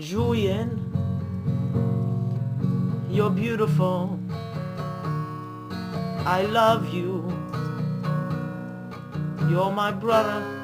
Julian, you're beautiful. I love you. You're my brother.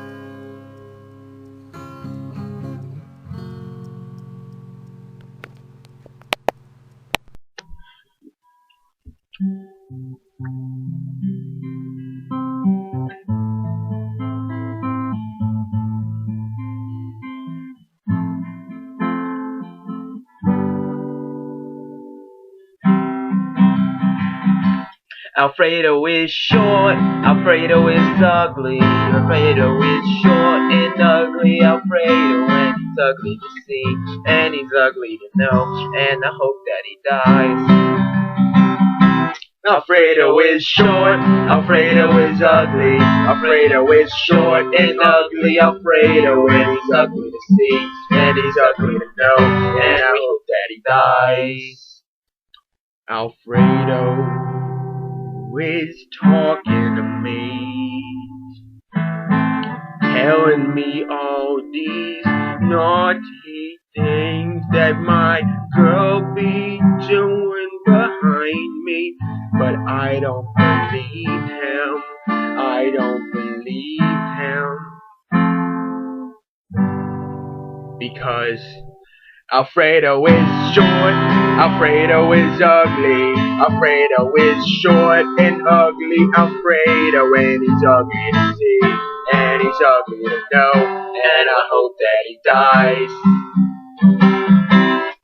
Alfredo is short, Alfredo is ugly, Alfredo is short and ugly, Alfredo, and he's ugly to see, and he's ugly to know, and I hope that he dies. Alfredo is short, Alfredo is ugly, Alfredo is short and ugly, Alfredo, and he's ugly to see, and he's ugly to know, and I hope that he dies. Alfredo is talking to me, telling me all these naughty things that my girl be doing behind me, but I don't believe him, I don't believe him, because Alfredo is short, Alfredo is ugly, Alfredo is short and ugly, Alfredo, and he's ugly to see, and he's ugly to know, and I hope that he dies.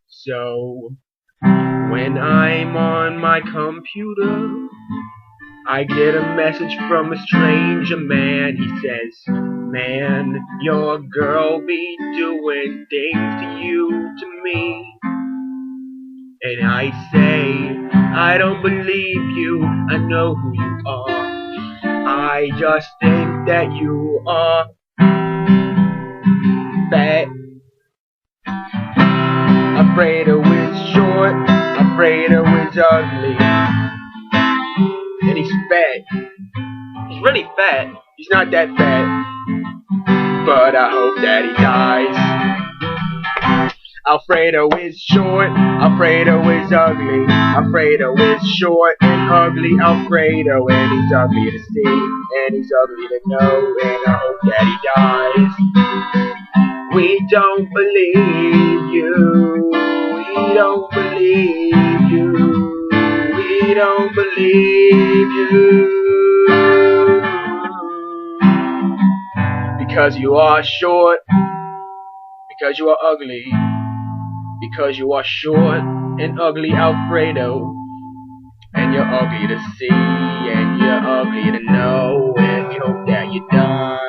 So, when I'm on my computer, I get a message from a stranger man. He says, "Man, your girl be doing things to you, to me." And I say, "I don't believe you, I know who you are. I just think that you are fat." Alfredo is short, Alfredo is ugly, and he's fat. He's really fat. He's not that fat, but I hope that he dies. Alfredo is short, Alfredo is ugly, Alfredo is short and ugly, Alfredo, and he's ugly to see, and he's ugly to know, and I hope that he dies. We don't believe you, we don't believe you, we don't believe you, because you are short, because you are ugly, because you are short and ugly, Alfredo, and you're ugly to see, and you're ugly to know, and we hope that you die.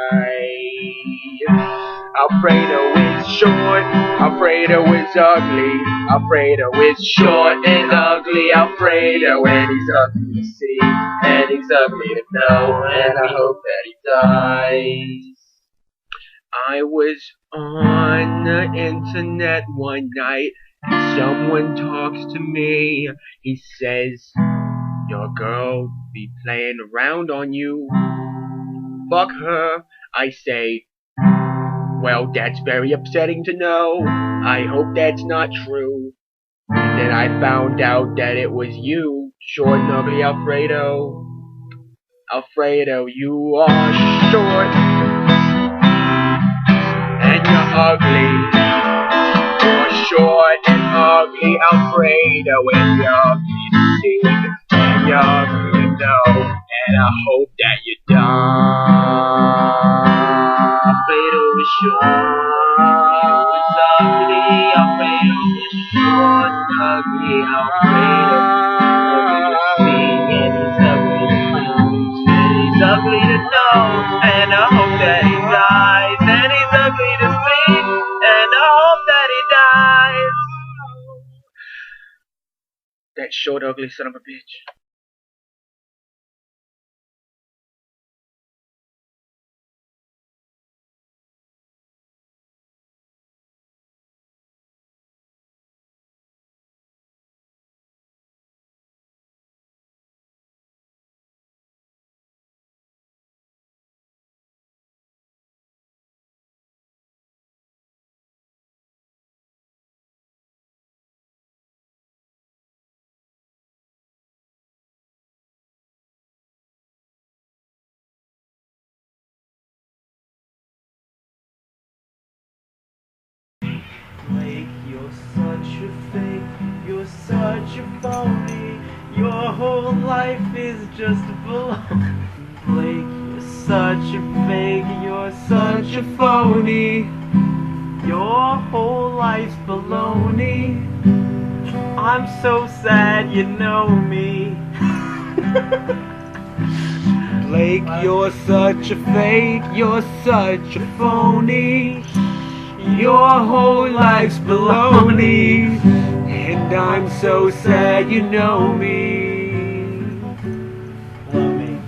Alfredo is short, Alfredo is ugly, Alfredo is short and ugly, Alfredo, and he's ugly to see, and he's ugly to know, and I hope that he dies. I was on the internet one night, and someone talks to me. He says, "Your girl be playing around on you. Fuck her." I say, "Well, that's very upsetting to know. I hope that's not true." And then I found out that it was you, short and ugly Alfredo. Alfredo, you are short and you're ugly. You're short and ugly, Alfredo, and you're ugly to see, and you're ugly to know, and I hope that you die. Alfredo is short, is ugly, Alfredo is short, ugly, Alfredo, ugly to see, and he's ugly to lose, and he's ugly to know, and I hope that he dies, and he's ugly to see, and I hope that he dies. That short, ugly son of a bitch. a fake, you're such a phony. Your whole life is just a baloney. Blake, you're such a fake, you're such a phony. Your whole life's baloney. I'm so sad you know me. Blake, you're such a fake, you're such a phony. Your whole life's baloney. And I'm so sad you know me. Love me.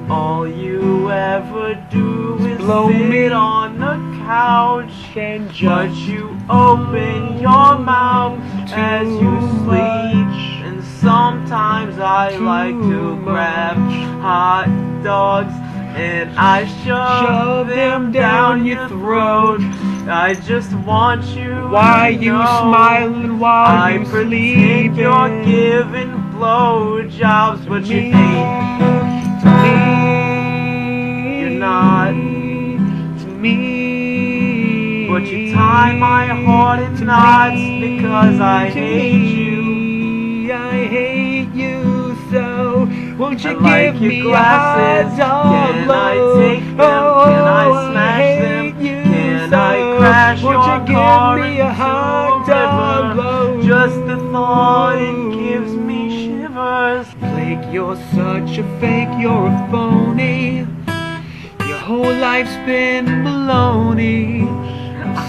All you ever do is blow sit me on the couch and but judge you open your mouth as you sleep. And sometimes I like to grab hot dogs and I shove them down your throat. I just want you Why to you know smiling while I you pretend sleeping? you're giving blowjobs, but you ain't. To me, You're not. to me, But you tie my heart in to knots me, because I to hate me. you. I hate you so. Won't you I like give your me glasses. a hot Can dog I love? take them? Oh, Can I smash them? hate you Can so. I crash Won't your you give car me into a hot a dog river? blow? Just the thought, it gives me shivers. Blake, you're such a fake, you're a phony. Your whole life's been baloney.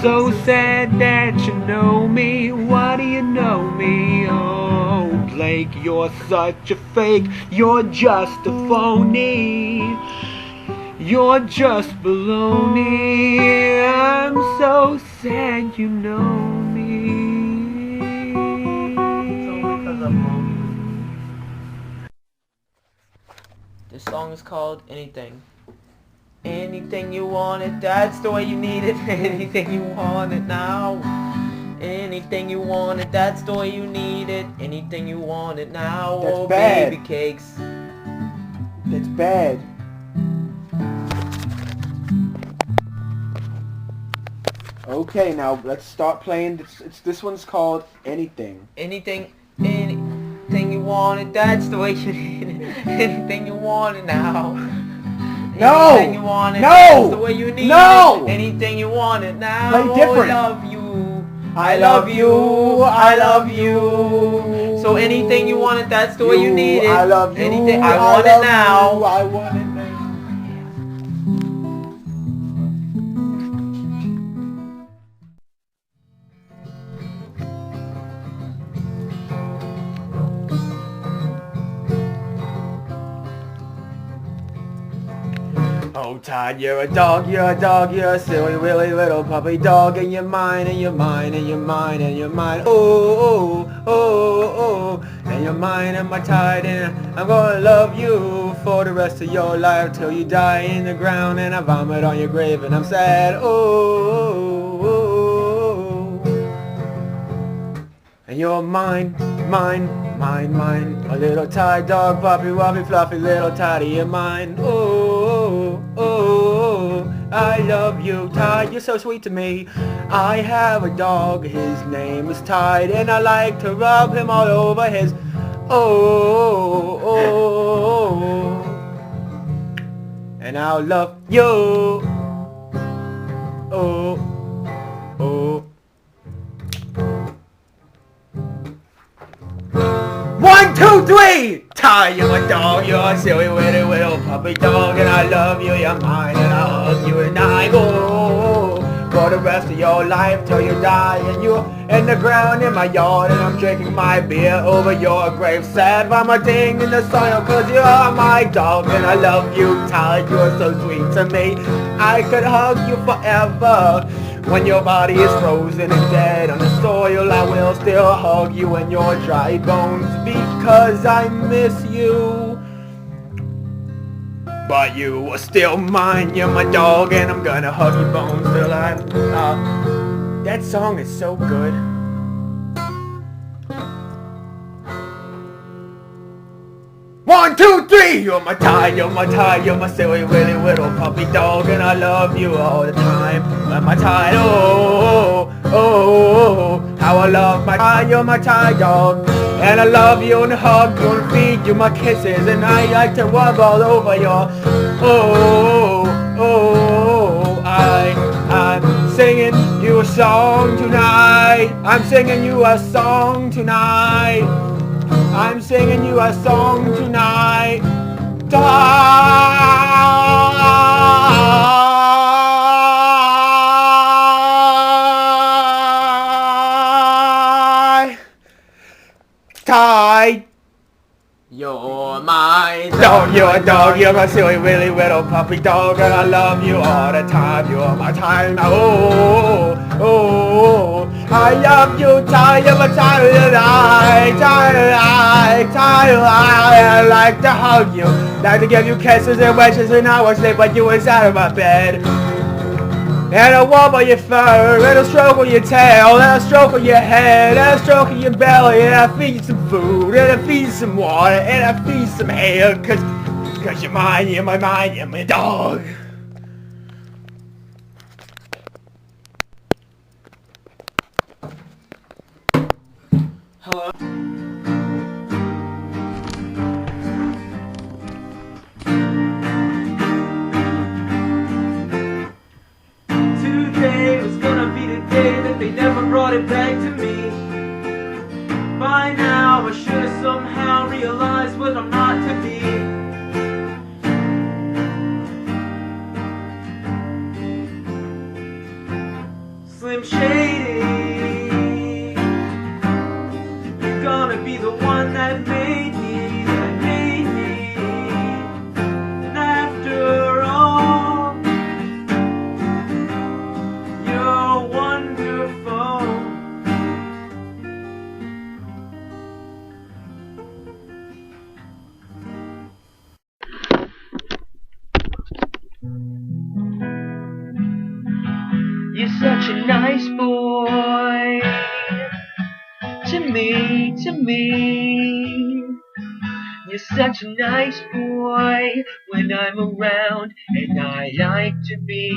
So sad that you know me. Why do you know me? Oh, Blake, you're such a fake. You're just a phony. You're just baloney. I'm so sad you know me. This song is called Anything. Anything you want it, that's the way you need it. Anything you want it now. Anything you want it, that's the way you need it. Anything you want it now. That's Oh, bad. baby cakes. That's bad. Okay, now let's start playing. This one's called Anything. Anything you want it, that's the way you need it. Anything you want it now. No! Anything you want it, No! that's the way you need No! it. Anything you want it now. Play different. Oh, I love you. I love you. I love you. So anything you want it, that's the way you need it. I love you. Anything I want it now. I want it now. Oh, Todd, you're a dog, you're a silly, willy little puppy dog, and you're mine, and you're mine, and you're mine, and you're mine. Oh, oh, oh, oh, and you're mine, and my Todd, and I'm gonna love you for the rest of your life till you die in the ground, and I vomit on your grave, and I'm sad. Oh, oh, oh, oh. And you're mine, mine, mine, mine, a little Thai dog, puppy, woppy, fluffy, little Toddy, you're mine. Oh, oh, oh, I love you, Tide, you're so sweet to me. I have a dog, his name is Tide, and I like to rub him all over his. Oh, oh, oh, and I'll love you. Oh, oh. 1, 2, 3! Ty, you're my dog, you're a silly witty little puppy dog, and I love you, you're mine, and I'll hug you, and I go for the rest of your life till you die, and you're in the ground in my yard, and I'm drinking my beer over your grave, sad vomiting in the soil, cause you're my dog, and I love you, Ty, you're so sweet to me, I could hug you forever. When your body is frozen and dead on the soil, I will still hug you and your dry bones because I miss you. But you are still mine, you're my dog, and I'm gonna hug your bones till I'm... That song is so good. One, two, three. You're my tie, you're my tie, you're my silly, willy, little puppy dog, and I love you all the time. You're my tie, oh, oh, oh, how I love my tie, you're my tie dog. And I love you and hug you and feed you my kisses, and I like to rub all over your, oh, oh, I'm singing you a song tonight. I'm singing you a song tonight. I'm singing you a song tonight. Tie. You're my dog, you're a dog, you're my silly, willy, little puppy dog, and I love you all the time. You're my time, oh, oh, I love you, tie, you're my time of the night, I like to hug you, like to give you kisses and wishes, and I will sleep when you inside of my bed. And I warm on your fur, and I stroke on your tail, and I stroke on your head, and I stroke on your belly, and I feed you some food, and I feed you some water, and I feed you some hair, cause you're mine, you're my mind, you're my dog. Hello? Today was gonna be the day that they never brought it back to me. By now I should have somehow realized what I'm not to be. Slim Shady, you're gonna be the one that made me, and after all, you're wonderful. You're such a nice boy to me, to me. You're such a nice boy when I'm around, and I like to be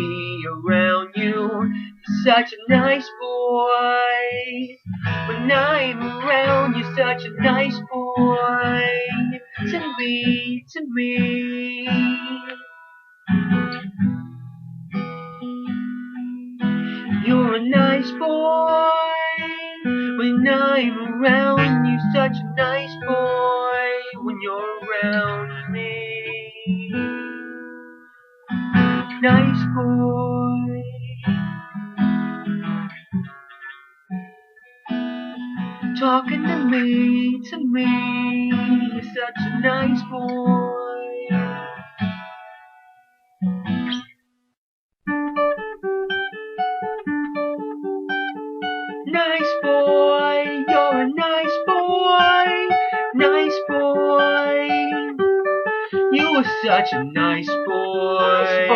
around you. You're such a nice boy when I'm around. You're such a nice boy to me, to me. You're a nice boy when I'm around. You're such a nice boy when you're around me. Nice boy. Talking to me, to me. You're such a nice boy. Nice boy, you're a nice boy, nice boy. You are such a nice boy.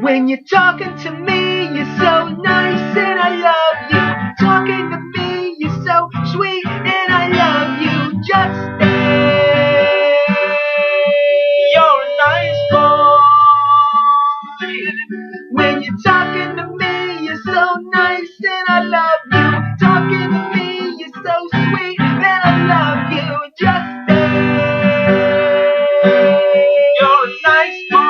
When you're talking to me, you're so nice and I love you. Talking to me, you're so sweet and I love you. Just stay. You're a nice boy. When you're talking to me, you're so nice and I love you. Talking to me, you're so sweet and I love you. Just stay. You're a nice boy.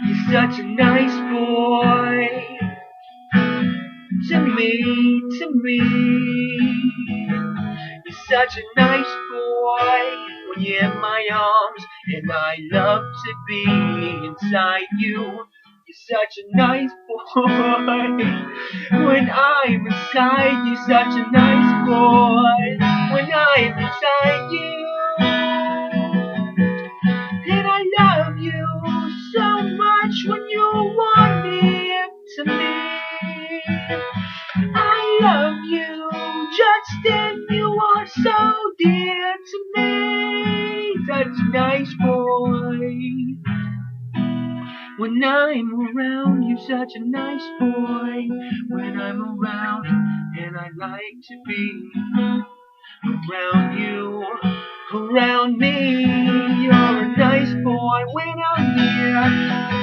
You're such a nice boy to me, to me. You're such a nice boy when you're in my arms, and I love to be inside you. You're such a nice boy when I'm inside. You're such a nice boy when I'm inside you. nice boy. When I'm around, you're such a nice boy. When I'm around, and I like to be around you, around me. You're a nice boy when I'm near.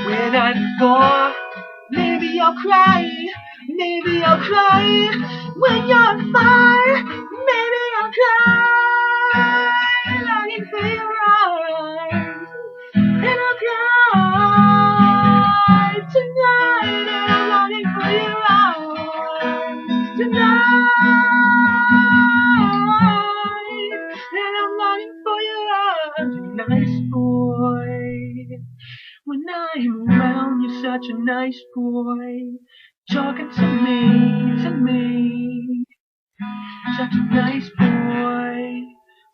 When I'm far, maybe I'll cry. Maybe I'll cry. When you're far, maybe I'll cry. Longing for your arms, and I'll cry tonight. And I'm longing for your arms tonight. And I'm longing for your arms, you nice boy. When I'm around, you're such a nice boy. Talking to me, such a nice boy.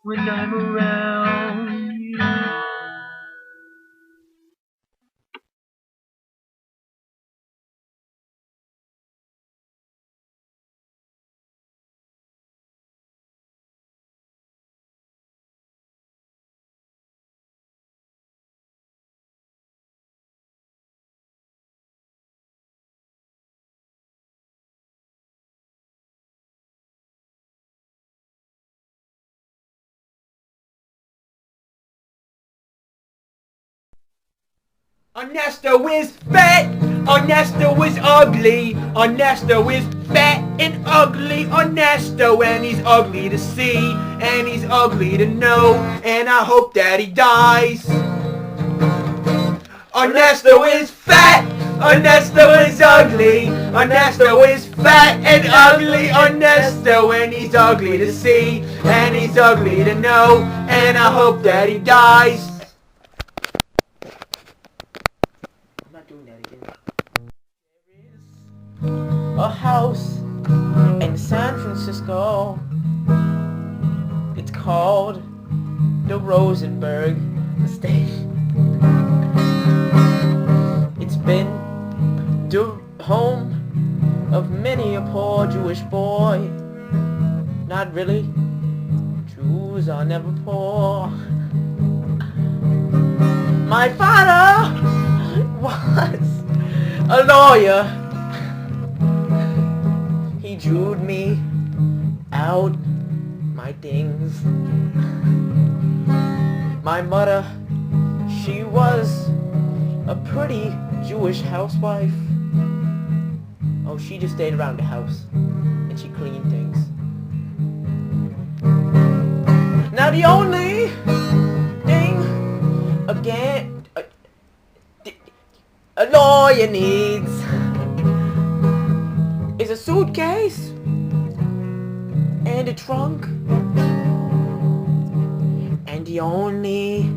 When I'm around you. Ernesto is fat, Ernesto is ugly, Ernesto is fat and ugly, Ernesto, and he's ugly to see, and he's ugly to know, and I hope that he dies. Ernesto is fat, Ernesto is ugly, Ernesto is fat and ugly, Ernesto, and he's ugly to see, and he's ugly to know, and I hope that he dies. A house in San Francisco. It's called the Rosenberg Estate. It's been the home of many a poor Jewish boy. Not really. Jews are never poor. My father was a lawyer. He Jewed me out my things. My mother, she was a pretty Jewish housewife. Oh, she just stayed around the house and she cleaned things. Now the only thing again a lawyer needs is a suitcase and a trunk. And the only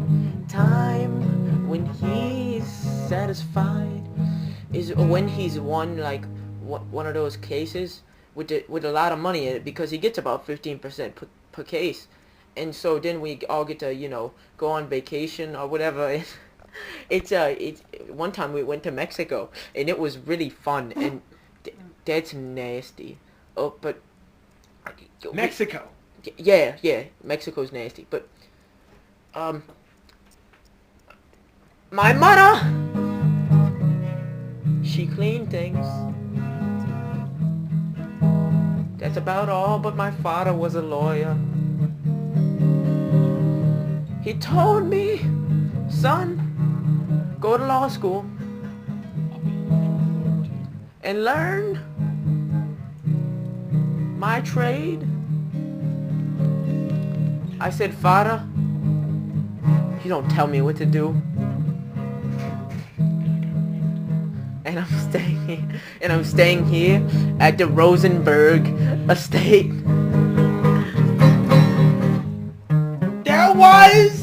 time when he's satisfied is when he's won like one of those cases with a lot of money in it, because he gets about 15% per case. And so then we all get to, you know, go on vacation or whatever. It's one time we went to Mexico and it was really fun, and that's nasty. Oh, but Mexico. Yeah, Mexico's nasty. But my mother, she cleaned things. That's about all. But my father was a lawyer. He told me, son, go to law school and learn my trade. I said, Father, you don't tell me what to do. And I'm staying here at the Rosenberg Estate. There was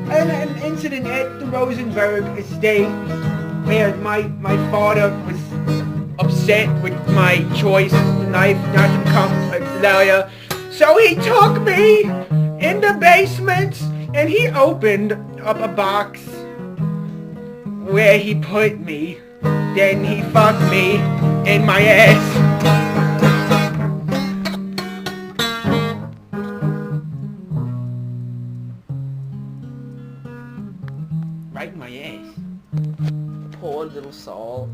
an incident at the Rosenberg Estate where my father was upset with my choice in life not to become a lawyer. So he took me in the basement and he opened up a box where he put me. Then he fucked me in my ass. right in my ass. Poor little soul.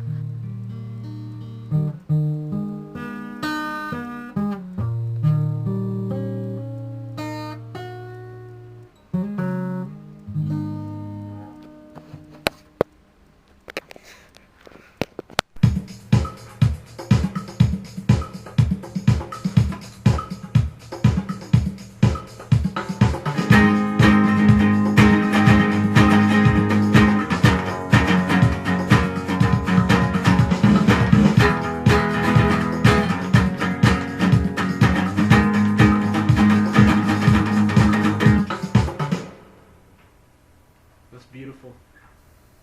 That's beautiful.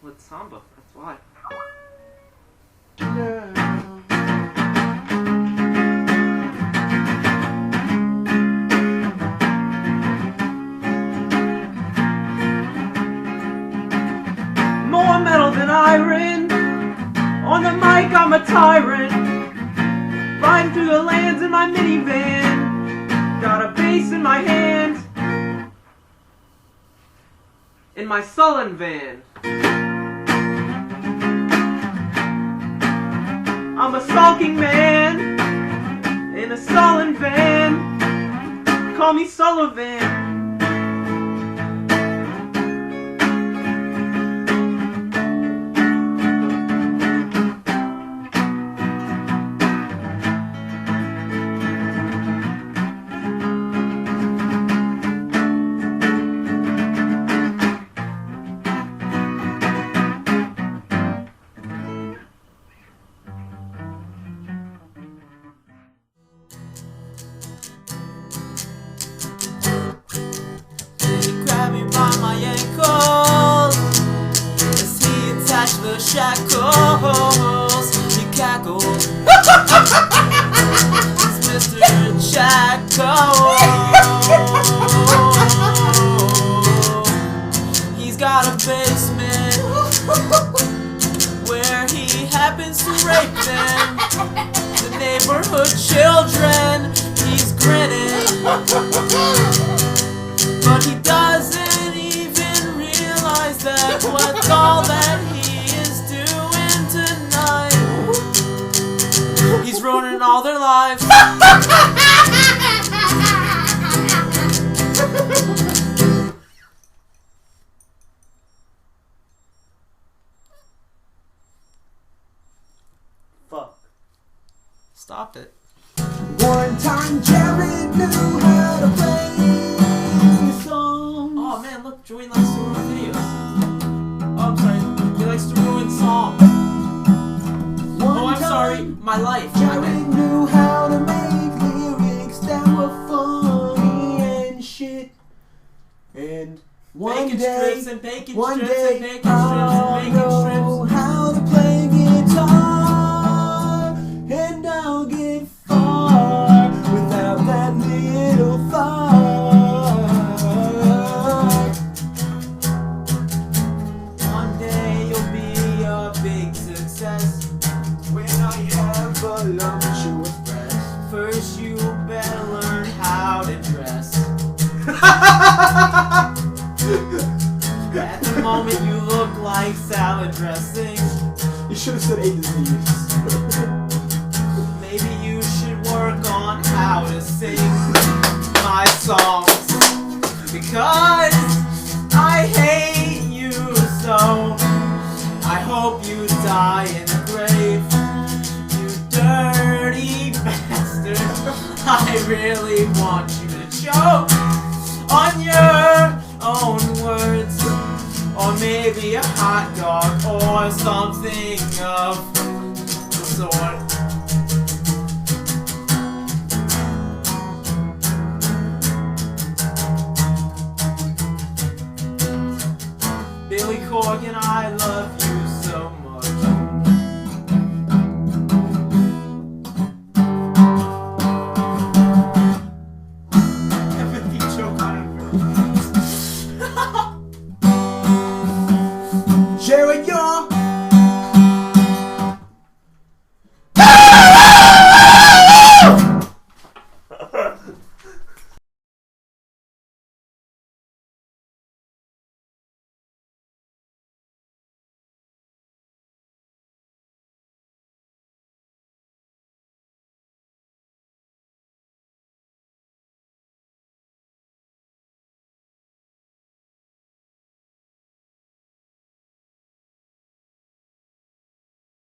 Well, it's samba, that's why. More metal than iron. On the mic, I'm a tyrant. Riding through the lands in my minivan. Got a bass in my hand. In my sullen van. I'm a sulking man in a sullen van. Call me Sullivan. The shackles, he cackled. It's Mr. Shackles. He's got a basement where he happens to rape them. The neighborhood children, he's grinning, but he doesn't even realize that what's all that he's ruining all their lives. Fuck. Stop it. One time Jared knew how to play songs. Oh man, look, Joey likes to ruin videos. Oh, I'm sorry. He likes to ruin songs. Sorry, my life. Jared knew how to make lyrics that were funny and shit. And one bacon day, strips and bacon one strips day, and bacon strips and bacon I'll know strips. how to play guitar, and I'll get far without that little fuck. One day you'll be a big success. When I have a voluptuous breast, first you better learn how to dress. At the moment you look like salad dressing. you should have said A disease. Maybe you should work on how to sing my songs, because I hate you so. I hope you die in the grave, you dirty bastard. I really want you to choke on your own words, or maybe a hot dog or something of the sort. Billy Corgan, I love you.